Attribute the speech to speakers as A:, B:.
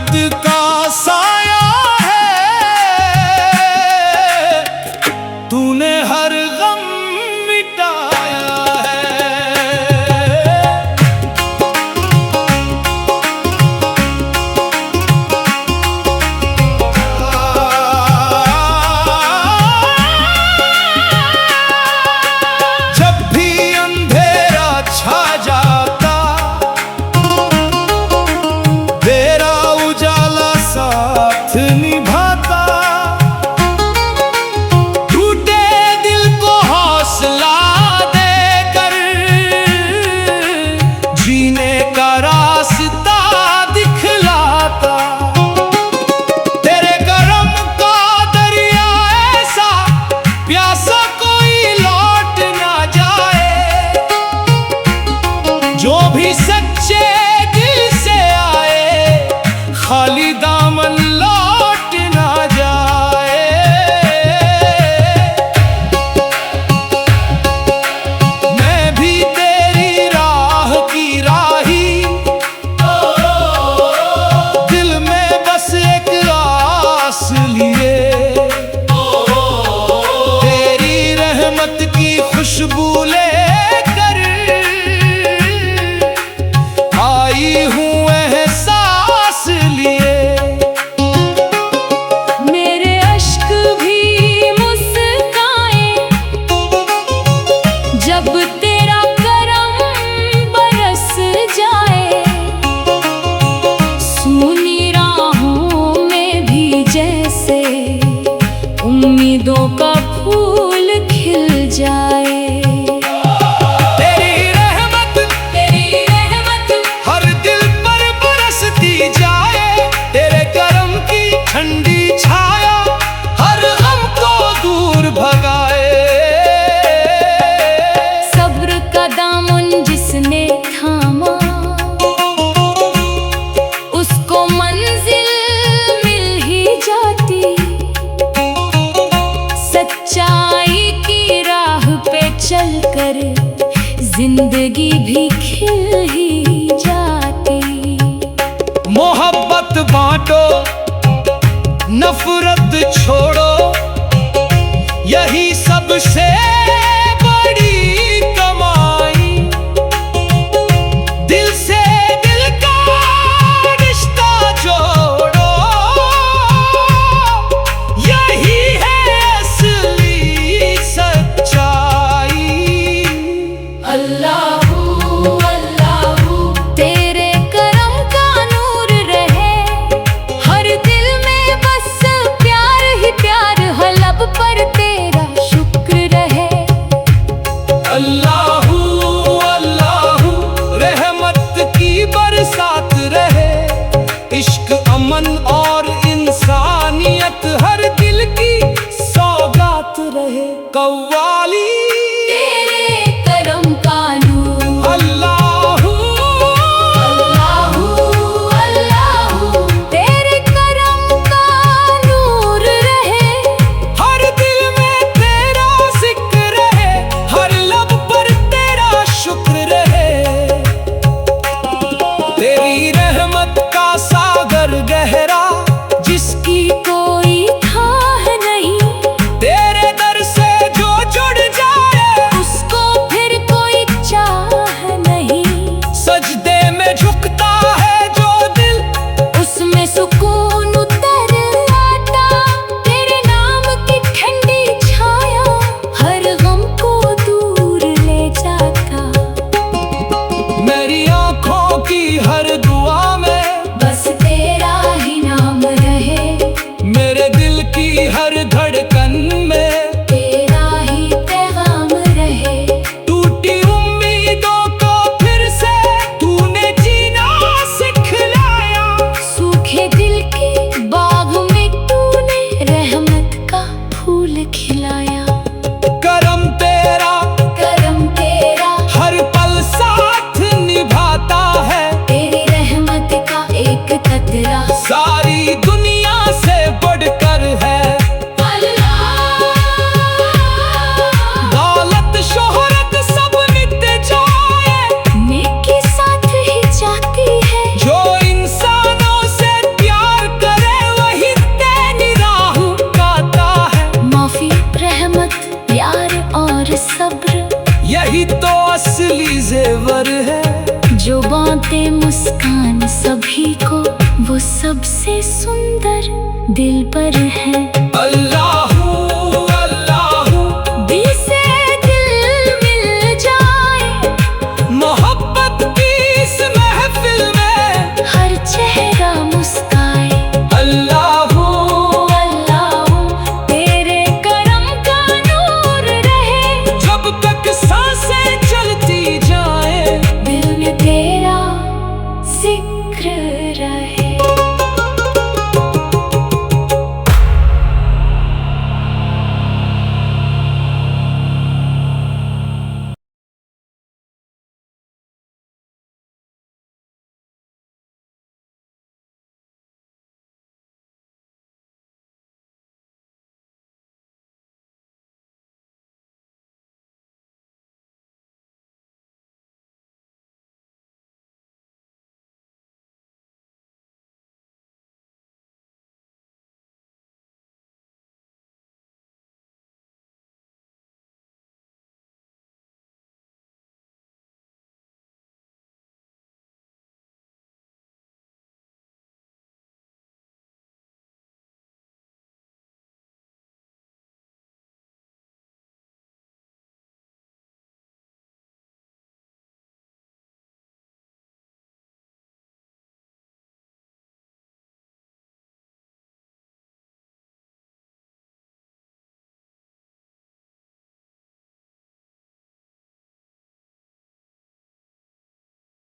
A: रहमत का साया है, तूने हर गम मिटाया है। जब भी अंधेरा छा जाता, तेरा उजाला साथ निभाता। टूटे दिल को हौसला देकर जीने का रास्ता दिखलाता। तेरे करम का दरिया ऐसा प्यासा कोई लौट ना जाए, जो भी सच्चे दिल से आए खाली दामन लौट ना जाए। मैं भी तेरी राह की राही, दिल में बस एक आस लिए। तेरी रहमत की खुशबू लेकर आई हूँ एहसास लिए।
B: मेरे अश्क भी मुस्काए जब तेरा करम बरस जाए। सूनी राहों में भी जैसे उम्मीदों का फूल खिल जाए।
A: तेरी रहमत हर दिल पर बरसती जाए। तेरे करम की ठंडी छाया हर गम को दूर भगाए।
B: सब्र का दामन जिसने थामा, उसको मंजिल मिल ही जाती। सच्चाई की राह पे चलकर जिंदगी भी खिल ही जाती।
A: मोहब्बत बांटो, नफरत छोड़ो, यही सबसे बड़ी कमाई। दिल से दिल का रिश्ता जोड़ो, यही है असली सच्चाई।
B: अल्लाहू अल्लाहू तेरे करम का नूर रहे हर दिल में, बस प्यार ही प्यार हो लब पर तेरा शुक्र रहे।
A: अल्लाहू अल्लाहू रहमत की बरसात रहे। इश्क अमन और इंसानियत हर दिल की सौगात रहे। कव्वाली
B: तेरे करम का नूर।
A: अल्लाहू
B: अल्लाहू अल्लाहू तेरे करम का नूर रहे।
A: हर दिल में तेरा जिक्र रहे, हर लब पर तेरा शुक्र रहे। तेरी रहमत का सागर गहरा,
B: जिसकी कोई थाह नहीं,
A: तेरे दर से जो जुड़ जाए
B: उसको फिर कोई चाह नहीं।
A: सजदे में झुकता है जो दिल,
B: उसमें सुकून उतर आता। तेरे नाम की ठंडी छाया हर गम को दूर ले जाता।
A: मेरी आंखों की हर दुआ में
B: बस तेरा ही नाम रहे।
A: मेरे दिल की हर धड़कन में
B: तेरा ही पैगाम रहे।
A: टूटी उम्मीदों को फिर से तूने जीना सिखलाया।
B: सूखे दिल के बाग में तूने रहमत का फूल खिलाया।
A: करम तेरा
B: करम तेरा
A: हर पल साथ निभाता है।
B: तेरी रहमत दिल पर है।